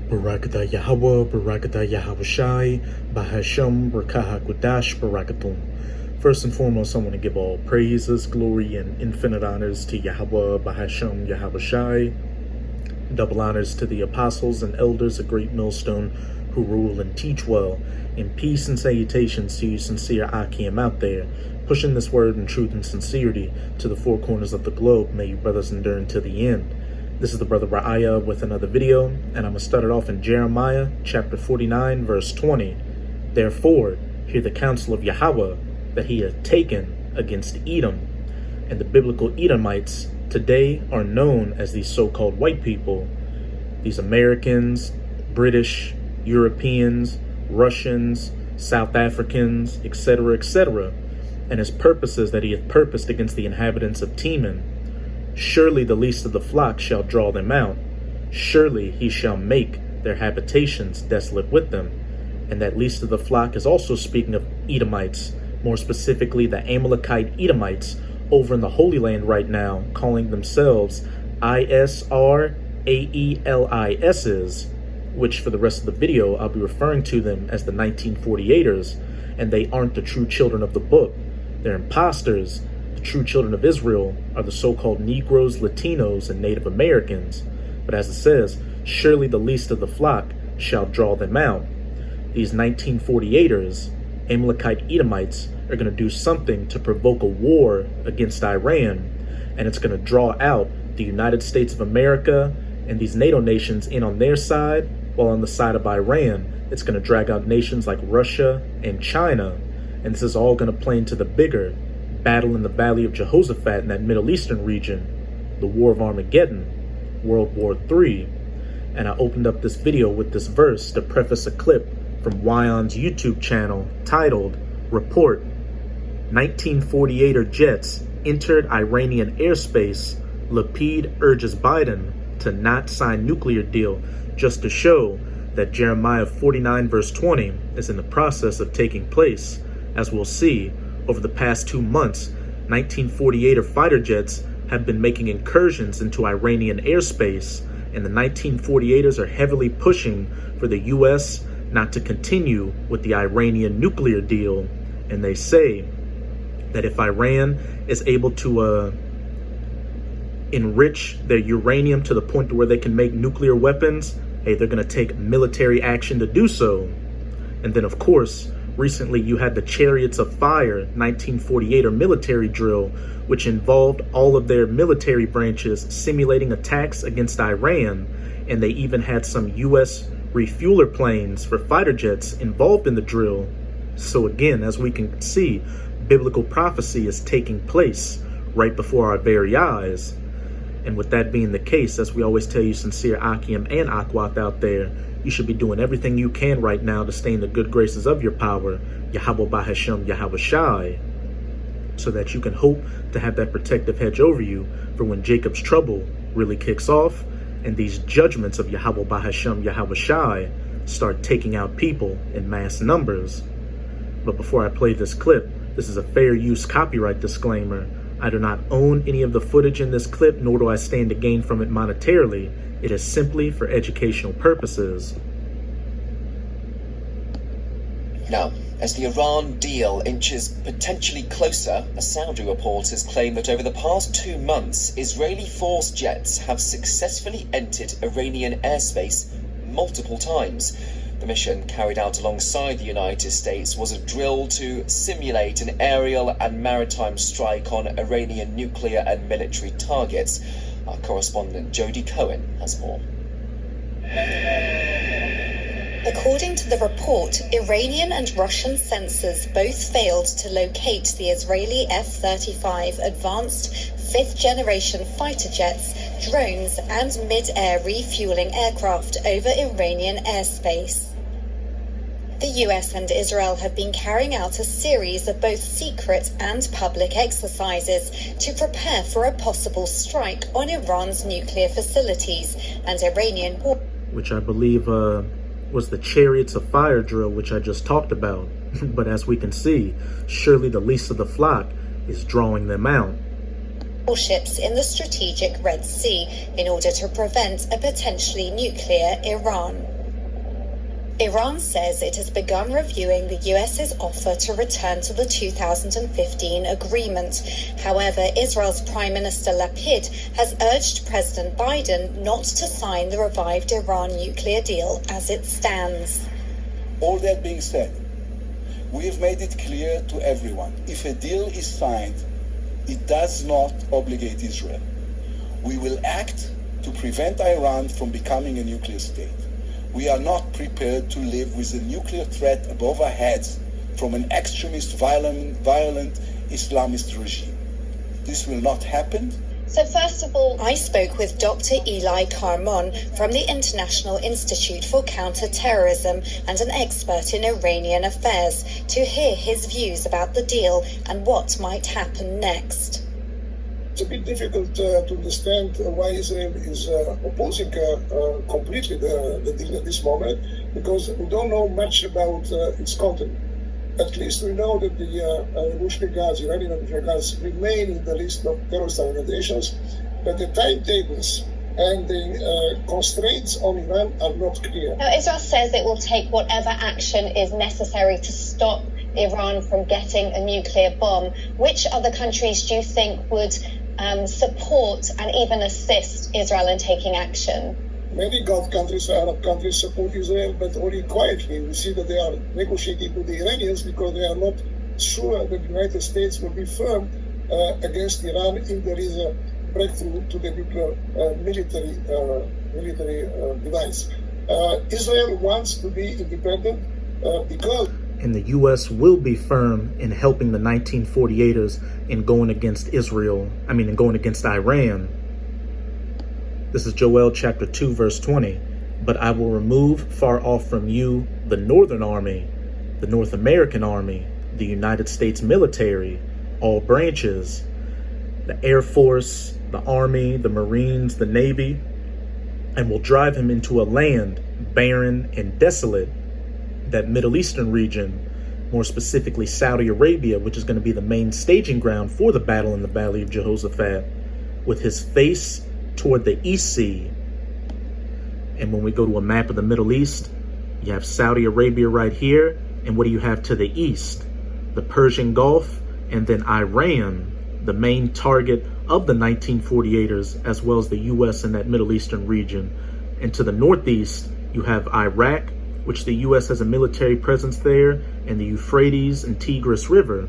Barakatah Yahweh, Barakatah Yahweh Shai, Bahasham, Barakaha Gudash, Barakatum. First and foremost, I want to give all praises, glory, and infinite honors to Yahweh, Bahasham, Yahweh Shai. Double honors to the apostles and elders of Great Millstone who rule and teach well. And peace and salutations to you sincere Akim out there, pushing this word in truth and sincerity to the four corners of the globe. May you brothers endure until the end. This is the brother Ra'aya with another video, and I'm going to start it off in Jeremiah chapter 49 verse 20. Therefore, hear the counsel of Yahweh that he hath taken against Edom. And the biblical Edomites today are known as these so-called white people. These Americans, British, Europeans, Russians, South Africans, etc., etc. And his purposes that he hath purposed against the inhabitants of Teman. Surely the least of the flock shall draw them out. Surely he shall make their habitations desolate with them. And that least of the flock is also speaking of Edomites, more specifically the Amalekite Edomites over in the Holy Land right now, calling themselves Israelis, which for the rest of the video I'll be referring to them as the 1948ers, and they aren't the true children of the book. They're imposters. The true children of Israel are the so-called Negroes, Latinos, and Native Americans. But as it says, surely the least of the flock shall draw them out. These 1948ers, Amalekite Edomites, are going to do something to provoke a war against Iran, and it's going to draw out the United States of America and these NATO nations in on their side, while on the side of Iran, it's going to drag out nations like Russia and China. And this is all going to play into the bigger battle in the Valley of Jehoshaphat in that Middle Eastern region, the War of Armageddon, World War III. And I opened up this video with this verse to preface a clip from Wyon's YouTube channel titled, Report, 1948er jets entered Iranian airspace, Lapid urges Biden to not sign nuclear deal, just to show that Jeremiah 49 verse 20 is in the process of taking place. As we'll see, over the past 2 months, 1948er fighter jets have been making incursions into Iranian airspace, and the 1948ers are heavily pushing for the U.S. not to continue with the Iranian nuclear deal. And they say that if Iran is able to enrich their uranium to the point to where they can make nuclear weapons, hey, they're going to take military action to do so. And then, of course, recently you had the Chariots of Fire 1948er military drill, which involved all of their military branches simulating attacks against Iran, and they even had some U.S. refueler planes for fighter jets involved in the drill. So again, as we can see, biblical prophecy is taking place right before our very eyes. And with that being the case, as we always tell you sincere Akim and Akwath out there, you should be doing everything you can right now to stay in the good graces of your power, Yahweh Bahasham, Yahweh Shai, so that you can hope to have that protective hedge over you for when Jacob's trouble really kicks off and these judgments of Yahweh Bahasham, Yahweh Shai start taking out people in mass numbers. But before I play this clip, this is a fair use copyright disclaimer. I do not own any of the footage in this clip, nor do I stand to gain from it monetarily. It is simply for educational purposes. Now, as the Iran deal inches potentially closer, Saudi reporters claim that over the past 2 months, Israeli force jets have successfully entered Iranian airspace multiple times. The mission, carried out alongside the United States, was a drill to simulate an aerial and maritime strike on Iranian nuclear and military targets. Our correspondent Jody Cohen has more. According to the report, Iranian and Russian sensors both failed to locate the Israeli F-35 advanced fifth-generation fighter jets, drones, and mid-air refueling aircraft over Iranian airspace. The US and Israel have been carrying out a series of both secret and public exercises to prepare for a possible strike on Iran's nuclear facilities and Iranian, which I believe was the Chariots of Fire drill, which I just talked about. But as we can see, surely the least of the flock is drawing them out. Ships in the strategic Red Sea in order to prevent a potentially nuclear Iran. Iran says it has begun reviewing the US's offer to return to the 2015 agreement. However, Israel's Prime Minister Lapid has urged President Biden not to sign the revived Iran nuclear deal as it stands. All that being said, we have made it clear to everyone, if a deal is signed, it does not obligate Israel. We will act to prevent Iran from becoming a nuclear state. We are not prepared to live with a nuclear threat above our heads from an extremist, violent Islamist regime. This will not happen. So first of all, I spoke with Dr. Eli Carmon from the International Institute for Counter-Terrorism and an expert in Iranian affairs to hear his views about the deal and what might happen next. It's a bit difficult to understand why Israel is opposing completely the deal at this moment, because we don't know much about its content. At least we know that the Iranian refugees remain in the list of terrorist organizations, but the timetables and the constraints on Iran are not clear. Now, Israel says it will take whatever action is necessary to stop Iran from getting a nuclear bomb. Which other countries do you think would support and even assist Israel in taking action? Many Gulf countries, Arab countries support Israel, but only quietly. We see that they are negotiating with the Iranians because they are not sure that the United States will be firm against Iran if there is a breakthrough to the nuclear military device. Israel wants to be independent because... And the U.S. will be firm in helping the 1948ers in going against going against Iran. This is Joel chapter 2, verse 20. But I will remove far off from you the Northern Army, the North American Army, the United States military, all branches, the Air Force, the Army, the Marines, the Navy, and will drive him into a land barren and desolate, that Middle Eastern region, more specifically Saudi Arabia, which is going to be the main staging ground for the battle in the Valley of Jehoshaphat, with his face toward the East Sea. And when we go to a map of the Middle East, you have Saudi Arabia right here, and what do you have to the east? The Persian Gulf, and then Iran, the main target of the 1948ers, as well as the U.S. in that Middle Eastern region. And to the northeast, you have Iraq, which the U.S. has a military presence there, and the Euphrates and Tigris River.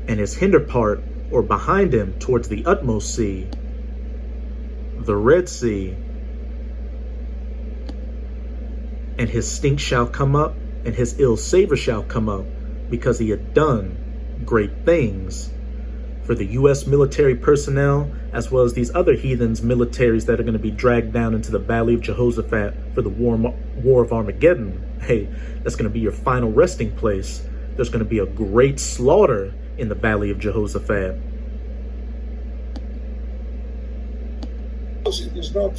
And his hinder part, or behind him, towards the utmost sea, the Red Sea. And his stink shall come up, and his ill savor shall come up, because he had done great things. For the U.S. military personnel, as well as these other heathens militaries that are going to be dragged down into the Valley of Jehoshaphat for the War of Armageddon. Hey, that's going to be your final resting place. There's going to be a great slaughter in the Valley of Jehoshaphat. It is not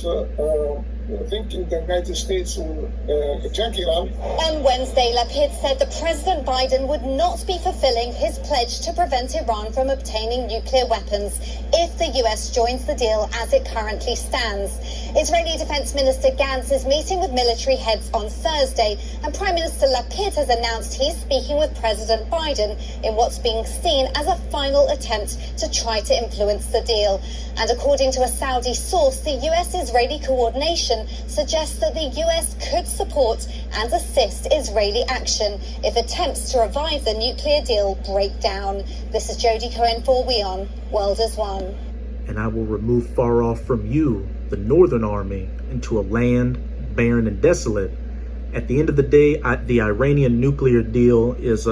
thinking the United States will attack Iran. On Wednesday, Lapid said that President Biden would not be fulfilling his pledge to prevent Iran from obtaining nuclear weapons if the US joins the deal as it currently stands. Israeli Defense Minister Gantz is meeting with military heads on Thursday, and Prime Minister Lapid has announced he's speaking with President Biden in what's being seen as a final attempt to try to influence the deal. And according to a Saudi source, the US-Israeli coordination suggests that the US could support and assist Israeli action if attempts to revive the nuclear deal break down. This is Jody Cohen for WION. World is One. And I will remove far off from you the Northern Army into a land barren and desolate. At the end of the day, the Iranian nuclear deal is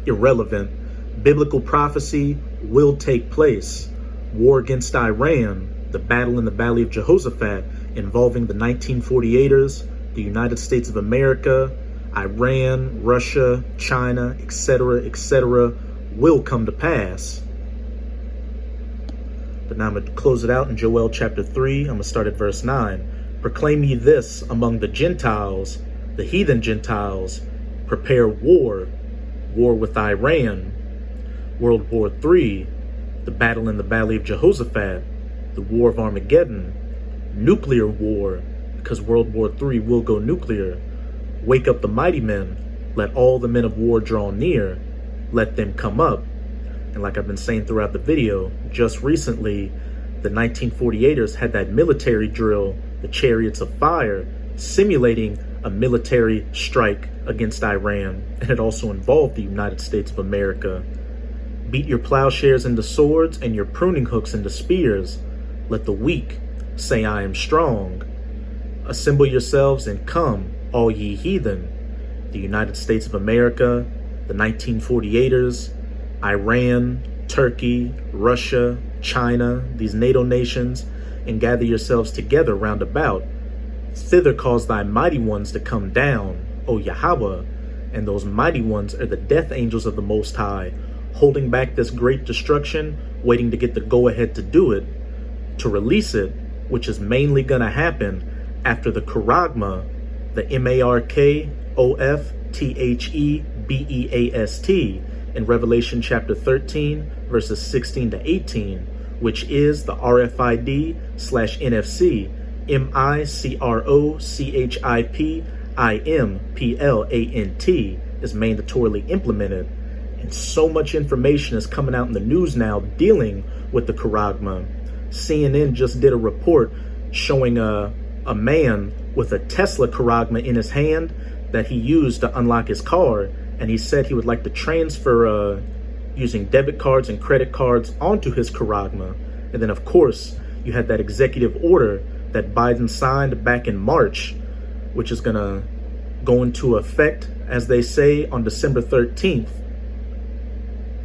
irrelevant. Biblical prophecy will take place. War against Iran, the battle in the Valley of Jehoshaphat involving the 1948ers, the United States of America, Iran, Russia, China, etc., will come to pass. But now I'm going to close it out in Joel chapter 3. I'm going to start at verse 9. Proclaim ye this among the Gentiles, the heathen Gentiles. Prepare war with Iran. World War III, the battle in the Valley of Jehoshaphat, the War of Armageddon, nuclear war, because World War III will go nuclear. Wake up the mighty men. Let all the men of war draw near. Let them come up. And like I've been saying throughout the video, just recently, the 1948ers had that military drill, the Chariots of Fire, simulating a military strike against Iran. And it also involved the United States of America. Beat your plowshares into swords and your pruning hooks into spears. Let the weak say I am strong. Assemble yourselves and come, all ye heathen. The United States of America, the 1948ers, Iran, Turkey, Russia, China, these NATO nations, and gather yourselves together round about. Thither cause thy mighty ones to come down, O Yahweh, and those mighty ones are the death angels of the Most High, holding back this great destruction, waiting to get the go-ahead to do it, to release it, which is mainly going to happen after the Charagma, the Markoththebeast in Revelation chapter 13, verses 16 to 18, which is the RFID/NFC MICROCHIPIMPLANT is mandatorily implemented. And so much information is coming out in the news now dealing with the Charagma. CNN just did a report showing a man with a Tesla Charagma in his hand that he used to unlock his car, and he said he would like to transfer using debit cards and credit cards onto his Charagma. And then of course you had that executive order that Biden signed back in March, which is gonna go into effect, as they say, on December 13th.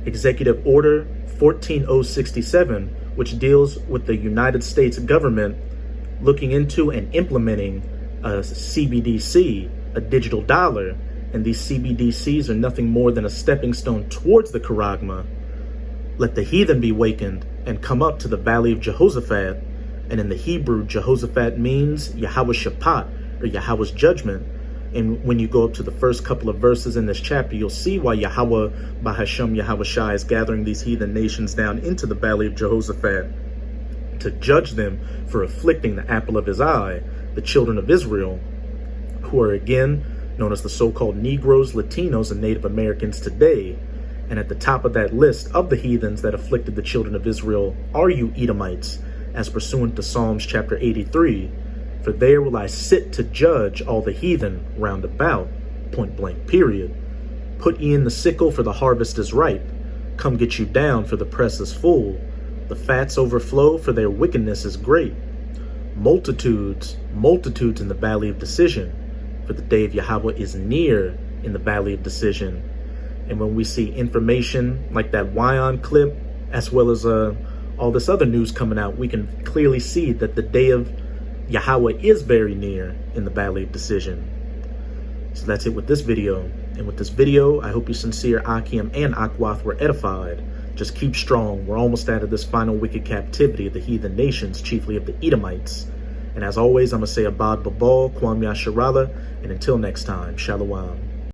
Executive Order 14067, which deals with the United States government looking into and implementing a CBDC, a digital dollar, and these CBDCs are nothing more than a stepping stone towards the Charagma. Let the heathen be wakened and come up to the valley of Jehoshaphat. And in the Hebrew, Jehoshaphat means Yahweh Shaphat, or Yahweh's judgment. And when you go up to the first couple of verses in this chapter, you'll see why Yahweh Bahashem Yahweh Shai is gathering these heathen nations down into the valley of Jehoshaphat to judge them for afflicting the apple of his eye, the children of Israel, who are again known as the so-called Negroes, Latinos, and Native Americans today. And at the top of that list of the heathens that afflicted the children of Israel are you Edomites, as pursuant to Psalms chapter 83. For there will I sit to judge all the heathen round about, point blank period. Put ye in the sickle, for the harvest is ripe. Come get you down, for the press is full. The fats overflow, for their wickedness is great. Multitudes, multitudes in the valley of decision, for the day of Yahweh is near in the valley of decision. And when we see information like that Wyon clip, as well as all this other news coming out, we can clearly see that the day of Yahweh is very near in the valley of decision. So that's it with this video. And with this video, I hope you sincere Akim and Akwath were edified. Just keep strong. We're almost out of this final wicked captivity of the heathen nations, chiefly of the Edomites. And as always, I'm going to say Abad Babal, Kwam Yasharala, and until next time, Shalom.